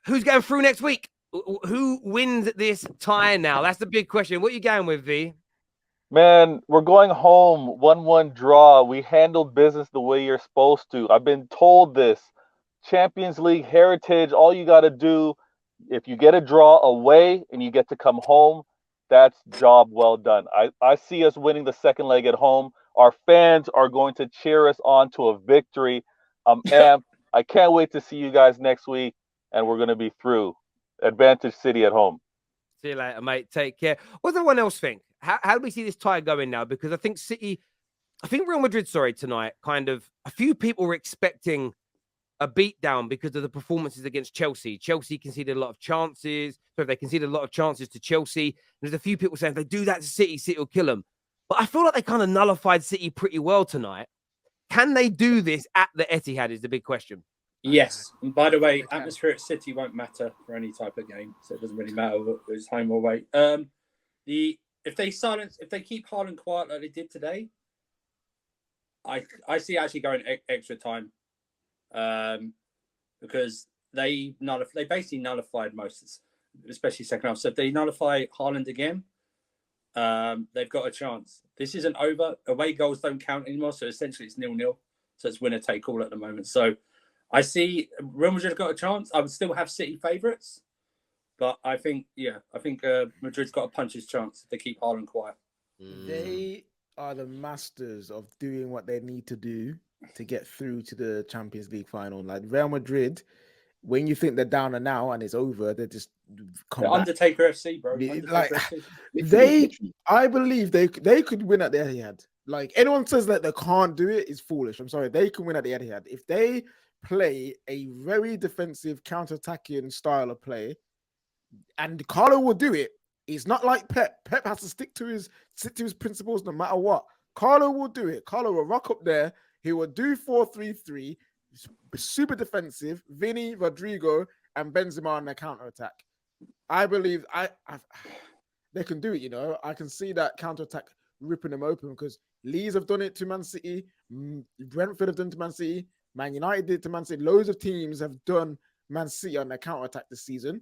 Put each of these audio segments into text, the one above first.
Who's going through next week? Who wins this tie now? That's the big question. What are you going with, V? Man, we're going home. 1-1 draw. We handled business the way you're supposed to. I've been told this. Champions League heritage, all you got to do, if you get a draw away and you get to come home, that's job well done. I see us winning the second leg at home. Our fans are going to cheer us on to a victory. I'm amped. I can't wait to see you guys next week, and we're going to be through. Advantage City at home. See you later, mate. Take care. What does everyone else think? How do we see this tie going now? Because I think Real Madrid, tonight, kind of, a few people were expecting a beatdown because of the performances against Chelsea. Chelsea conceded a lot of chances. So they conceded a lot of chances to Chelsea. There's a few people saying if they do that to City, City will kill them. But I feel like they kind of nullified City pretty well tonight. Can they do this at the Etihad is the big question. Yes. And by the way, atmosphere at City won't matter for any type of game. So it doesn't really matter whether it's home or away. If they keep Haaland quiet like they did today, I see actually going extra time, because they basically nullified most, especially second half. So if they nullify Haaland again, they've got a chance. This isn't over. Away goals don't count anymore, so essentially it's 0-0. So it's winner take all at the moment. So I see Real Madrid got a chance. I would still have City favourites. But I think Madrid's got a puncher's chance if they keep Haaland quiet. They are the masters of doing what they need to do to get through to the Champions League final. Like Real Madrid, when you think they're down and out and it's over, they just come back. Undertaker FC, bro. I believe they could win at the Etihad. Like anyone says that they can't do it is foolish. I'm sorry, they can win at the Etihad if they play a very defensive, counter-attacking style of play. And Carlo will do it. It's not like Pep. Pep has to stick to his principles no matter what. Carlo will do it. Carlo will rock up there. He will do 4-3-3, super defensive. Vinny, Rodrigo, and Benzema on the counter-attack. I believe they can do it, you know. I can see that counter-attack ripping them open because Leeds have done it to Man City. Brentford have done it to Man City. Man United did it to Man City. Loads of teams have done Man City on their counter-attack this season.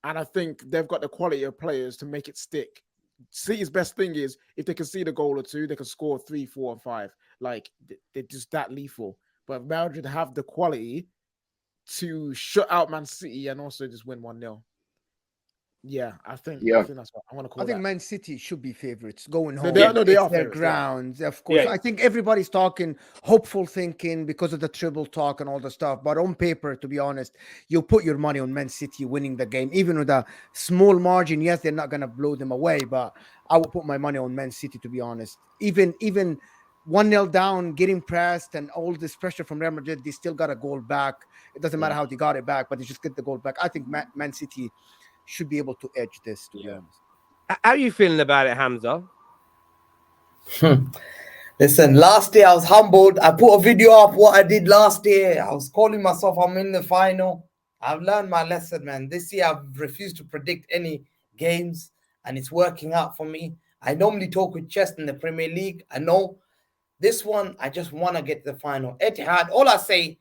And I think they've got the quality of players to make it stick. City's best thing is if they can see the goal or two, they can score 3, 4, and 5. Like, they're just that lethal. But Madrid have the quality to shut out Man City and also just win 1-0. Yeah, I think that's what I want to call it. I think Man City should be favourites going home. They are their favourites, grounds, of course. Yeah. I think everybody's talking hopeful thinking because of the triple talk and all the stuff. But on paper, to be honest, you put your money on Man City winning the game, even with a small margin. Yes, they're not going to blow them away, but I would put my money on Man City, to be honest. Even 1-0 down, getting pressed, and all this pressure from Real Madrid, they still got a goal back. It doesn't matter how they got it back, but they just get the goal back. I think Man City should be able to edge this, to be honest. How are you feeling about it, Hamza? Listen, last year I was humbled. I put a video up what I did last year. I was calling myself I'm in the final. I've learned my lesson, man. This year I've refused to predict any games, and it's working out for me. I normally talk with chest in the Premier League. I know this one, I just want to get to the final. Etihad, all I say,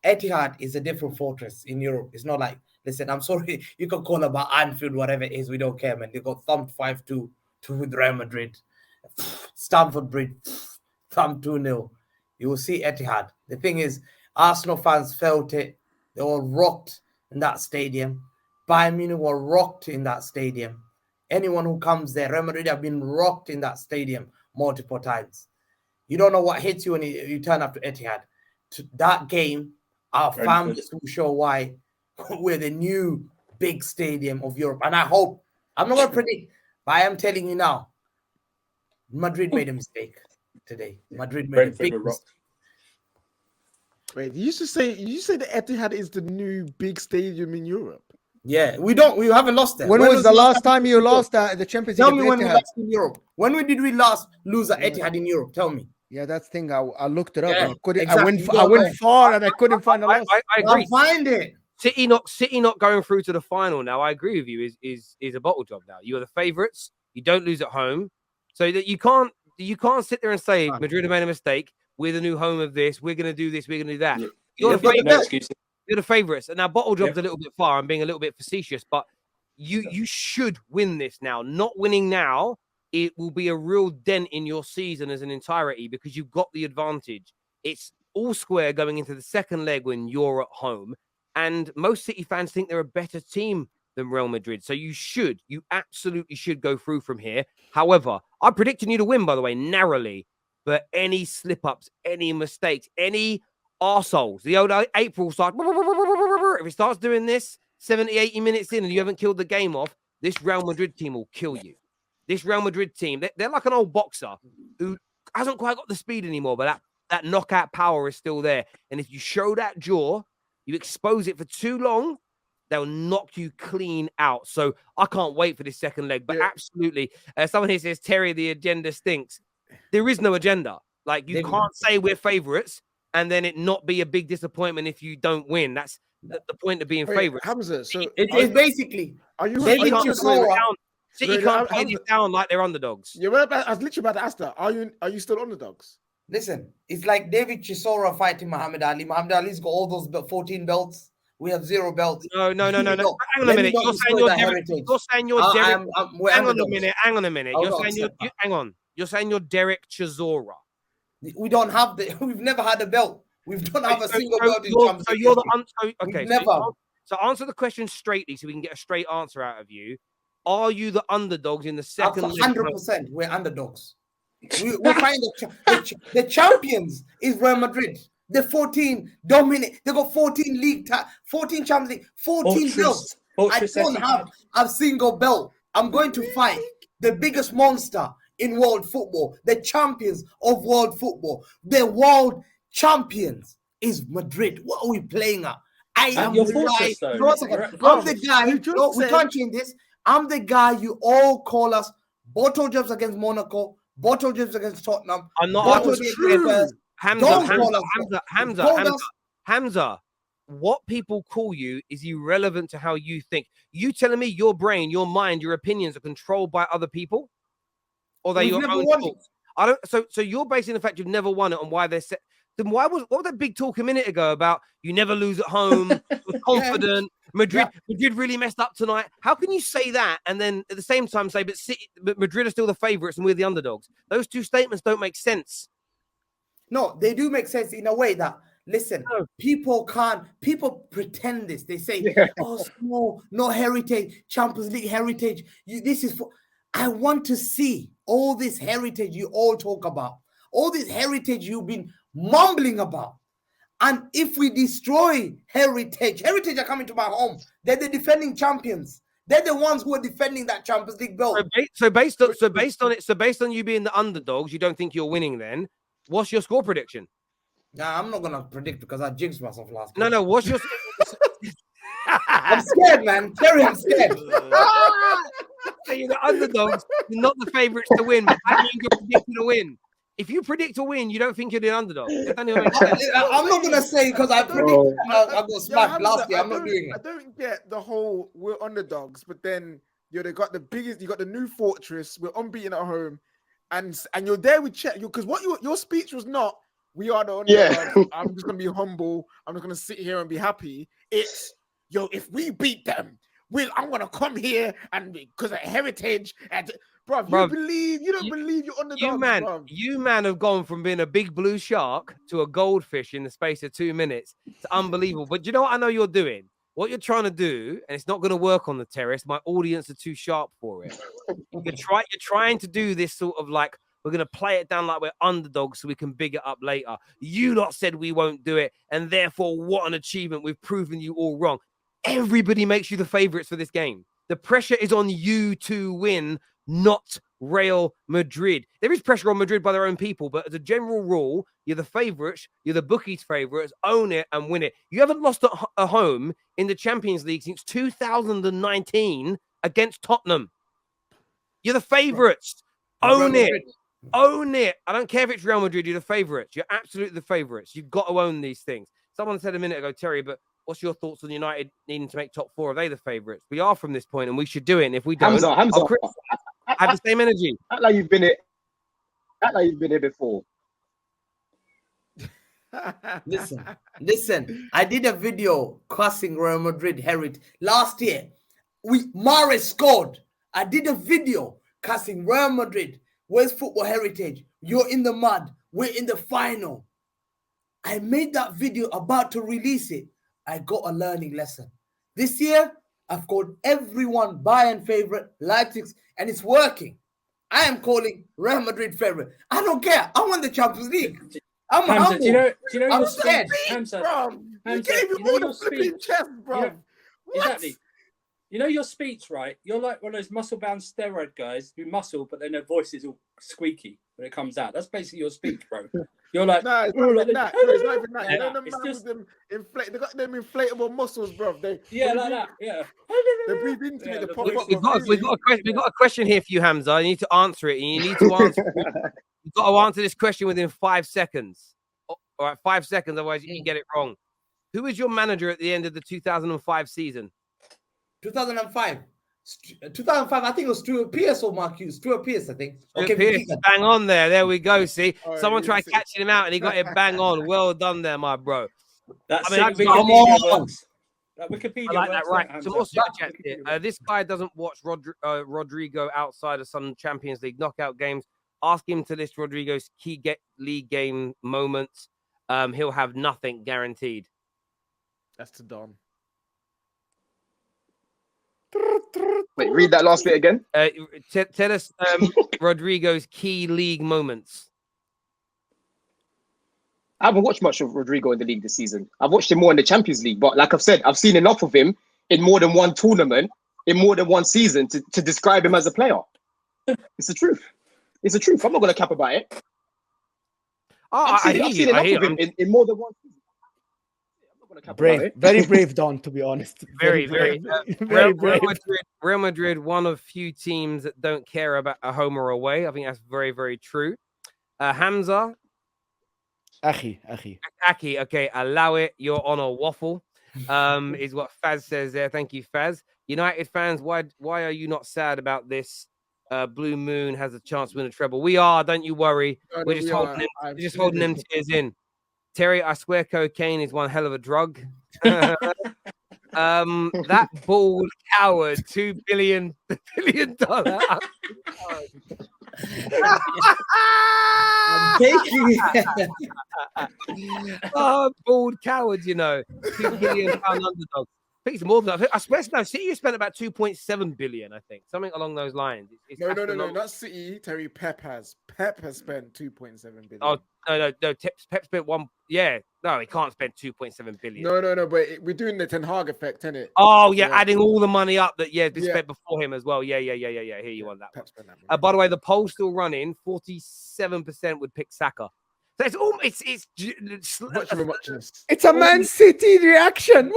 Etihad is a different fortress in Europe. It's not like, listen, I'm sorry, you can call about Anfield, whatever it is, we don't care, man. They got thumped 5-2 with Real Madrid. Stamford Bridge, thumped 2-0. You will see Etihad. The thing is, Arsenal fans felt it. They were rocked in that stadium. Bayern Munich were rocked in that stadium. Anyone who comes there, Real Madrid have been rocked in that stadium multiple times. You don't know what hits you when you turn up to Etihad. To that game, our families will show why we're the new big stadium of Europe. And I hope, I'm not going to predict, but I am telling you now, Madrid made a mistake today. Madrid made a big mistake. Wait, you say the Etihad is the new big stadium in Europe? Yeah, we haven't lost there. When was the last time you lost the Champions League? Tell me when we lost in Europe. When did we last lose at Etihad in Europe? Tell me. Yeah, that's the thing. I looked it up. Yeah, and I went far and I couldn't find the last. I agree. I'll find it. City not going through to the final now. I agree with you. Is a bottle job now. You are the favourites. You don't lose at home, so that you can't sit there and say Madrid have made a mistake. We're the new home of this. We're going to do this. We're going to do that. You're the You're the favourites. And now bottle job's Yeah. a little bit far. I'm being a little bit facetious, but you should win this now. Not winning now, it will be a real dent in your season as an entirety because you've got the advantage. It's all square going into the second leg when you're at home. And most City fans think they're a better team than Real Madrid. So you absolutely should go through from here. However, I'm predicting you to win, by the way, narrowly. But any slip-ups, any mistakes, any arseholes, the old April start, if it starts doing this 70, 80 minutes in and you haven't killed the game off, this Real Madrid team will kill you. This Real Madrid team, they're like an old boxer who hasn't quite got the speed anymore, but that knockout power is still there. And if you show that jaw, you expose it for too long, they'll knock you clean out. So I can't wait for this second leg. But absolutely, someone here says, Terry, the agenda stinks. There is no agenda. Like, you can't say we're favourites and then it not be a big disappointment if you don't win. That's the point of being favourites. Hamza, so It's basically are you? David Are you City can't play this down like they're underdogs. I was literally about to ask that. Are you still underdogs? listen. It's like David Chisora fighting Muhammad Ali. Muhammad Ali's got all those 14 belts. We have 0 belts. No. Hang on a minute. You're saying you're Derek. Hang on a minute. You're saying you're Derek Chisora. We don't have we've never had a belt. We don't have a single belt in Champions League. Okay. Never. So answer the question straightly so we can get a straight answer out of you. Are you the underdogs in the second leg? 100%. We're underdogs. We're trying the champions is Real Madrid. The 14 dominate. They got 14 league, 14 Champions League, 14 belts. I don't have a single belt. I'm going to fight the biggest monster in world football, the champions of world football. The world champions is Madrid. What are we playing at? I am You're the fortress, guy. though. I'm the guy. No, we can't change this. I'm the guy you all call us. Bottle jobs against Monaco. Bottle jobs against Tottenham. I'm not. Bottle jobs against Hamza, what people call you is irrelevant to how you think. You telling me your brain, your mind, your opinions are controlled by other people? Or they your own thoughts? I don't. So you're basing the fact you've never won it on why they're set. Then what was that big talk a minute ago about you never lose at home, you're confident, Madrid really messed up tonight? How can you say that and then at the same time say, but Madrid are still the favourites and we're the underdogs? Those two statements don't make sense. No, they do make sense in a way that, listen, people pretend this. They say, no heritage, Champions League heritage. This is for, I want to see all this heritage you all talk about, all this heritage you've been mumbling about. And if we destroy heritage are coming to my home. They're the defending champions. They're the ones who are defending that Champions League belt. So based on you being the underdogs, you don't think you're winning then? What's your score prediction? Nah, I'm not gonna predict because I jinxed myself last game. No, what's your I'm scared, man. Terry, I'm scared. So you're the underdogs, you're not the favourites to win. How do you predict to win? If you predict a win, you don't think you're the underdog. I'm not gonna say because I predict I got smacked last year. I'm not doing it. I don't get the whole we're underdogs, but then they got the biggest. You got the new fortress. We're unbeaten at home, and you're there with Czech. Because what your speech was not. We are the underdogs. Yeah. I'm just gonna be humble. I'm just gonna sit here and be happy. It's if we beat them, I'm gonna come here and because of heritage and. Bro, you don't believe you're underdogs. You man have gone from being a big blue shark to a goldfish in the space of 2 minutes. It's unbelievable. But you know what I know you're doing? What you're trying to do, and it's not going to work on the terrace. My audience are too sharp for it. You're trying to do this sort of like, we're going to play it down like we're underdogs so we can big it up later. You lot said we won't do it, and therefore, what an achievement. We've proven you all wrong. Everybody makes you the favourites for this game. The pressure is on you to win, not Real Madrid. There is pressure on Madrid by their own people, but as a general rule, you're the favourites, you're the bookies' favourites, own it and win it. You haven't lost at home in the Champions League since 2019 against Tottenham. You're the favourites. Own it. Own it. I don't care if it's Real Madrid, you're the favourites. You're absolutely the favourites. You've got to own these things. Someone said a minute ago, Terry, but what's your thoughts on United needing to make top 4? Are they the favourites? We are from this point, and we should do it. And if we don't, Hamza, have the same energy. Act like you've been here before. Listen. I did a video cussing Real Madrid heritage last year. Mahrez scored. I did a video cussing Real Madrid. Where's football heritage? You're in the mud. We're in the final. I made that video, about to release it. I got a learning lesson. This year, I've called everyone Bayern favorite, Leipzig, and it's working. I am calling Real Madrid favorite. I don't care. I want the Champions League. I'm Hamza, humble. do you know I'm your scared. speech, Hamza? Bro, you Hamza, gave me you know all your the flipping speech. chest, bro. You know- Exactly. You know your speech, right? You're like one of those muscle-bound steroid guys who muscle, but then their voice is all squeaky when it comes out. That's basically your speech, bro. You're like, Nah, it's "Oh, not like even that. this." No, it's not even that. Like You know that. them It's man just- with them they got them inflatable muscles, bro. They like that. Yeah. They breathe into Yeah, it. They the pop voice- up. We've got a question here for you, Hamza. You need to answer it, and you need to answer it. You've got to answer this question within 5 seconds. All right, 5 seconds, otherwise you can get it wrong. Who is your manager at the end of the 2005 season? 2005. 2005, I think it was Stuart Pearce or Mark Hughes. Stuart Pearce, I think. Stuart Okay, Pearce, bang on there. There we go. See, All right, someone you tried see. catching him out, and he got it bang on. Well done there, my bro. That's I mean, it. that's- come Wikipedia on. works. That Wikipedia I like that. works, Right. Hamza. Some more super chats here. This guy doesn't watch Rodrigo outside of some Champions League knockout games. Ask him to list Rodrigo's key league game moments. He'll have nothing guaranteed. That's to Don. Wait, read that last bit again. Tell us Rodrigo's key league moments. I haven't watched much of Rodrigo in the league this season. I've watched him more in the Champions League, but like I've said, I've seen enough of him in more than one tournament, in more than one season to describe him as a player. It's the truth. It's the truth. I'm not going to cap about it. Oh, I've seen enough of him in more than one season. I'm not going to cap about Brave, it. very brave, Don. To be honest, Very very Real brave. Real Madrid, one of few teams that don't care about a home or away. I think that's very, very true. Hamza, Aki. Aki, okay, allow it. You're on a waffle. Is what Faz says there. Thank you, Faz. United fans, why are you not sad about this? Blue Moon has a chance to win a treble. We are, don't you worry. No, We're just holding them tears in. Terry, I swear cocaine is one hell of a drug. That bald coward, $2 billion. I'm taking it. Oh, bald cowards, you know. £2 billion underdog. I think it's more than that. I swear, no, City spent about 2.7 billion, I think. Something along those lines. It's No, astronomical. not City. Terry, Pep has. Pep has spent 2.7 billion. Oh, no. Pep spent one. Yeah, no, he can't spend 2.7 billion. No, but we're doing the Ten Hag effect, isn't it? Oh, yeah, Yeah. adding all the money up that, been Yeah. spent before him as well. Yeah. Here you on that one. Pep spent that money. By the way, the poll's still running. 47% would pick Saka. So it's all it's Much of a muchness. It's a Man City reaction.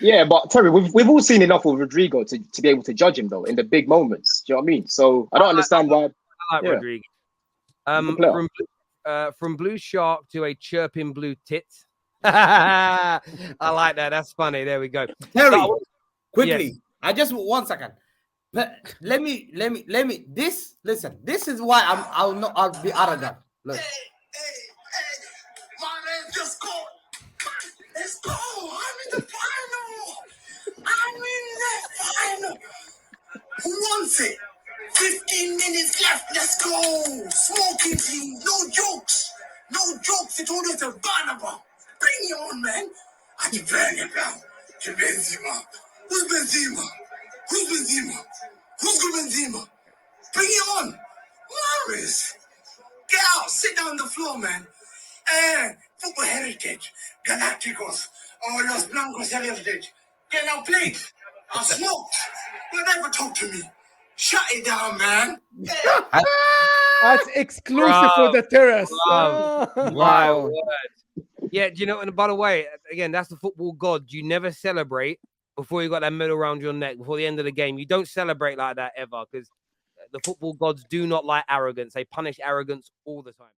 Yeah, but Terry, we've all seen enough of Rodrigo to be able to judge him though in the big moments. Do you know what I mean? So I don't understand why. I like Yeah. Rodriguez. Good player. From blue shark to a chirping blue tit. I like that. That's funny. There we go. Terry, So, quickly. yes. I just 1 second. Let me. This is why I'll be arrogant. Look. Mahrez just scored. Let's go. I'm in the final. Who wants it? 15 minutes left. Let's go. Smoking team. No jokes. It's all just a Barnaba. Bring it on, man. I can burn it down to Benzema. Who's Benzema? Who's good Benzema? Bring it on. Mahrez. Get out. Sit down on the floor, man. Football heritage. Galacticos. Los Blancos heritage. Get out, please. I'll smoke. Don't ever talk to me. Shut it down, man. That's exclusive for the terrace. Wow. Yeah, do you know? And by the way, again, that's the football god. You never celebrate before you got that medal around your neck before the end of the game. You don't celebrate like that ever because the football gods do not like arrogance. They punish arrogance all the time.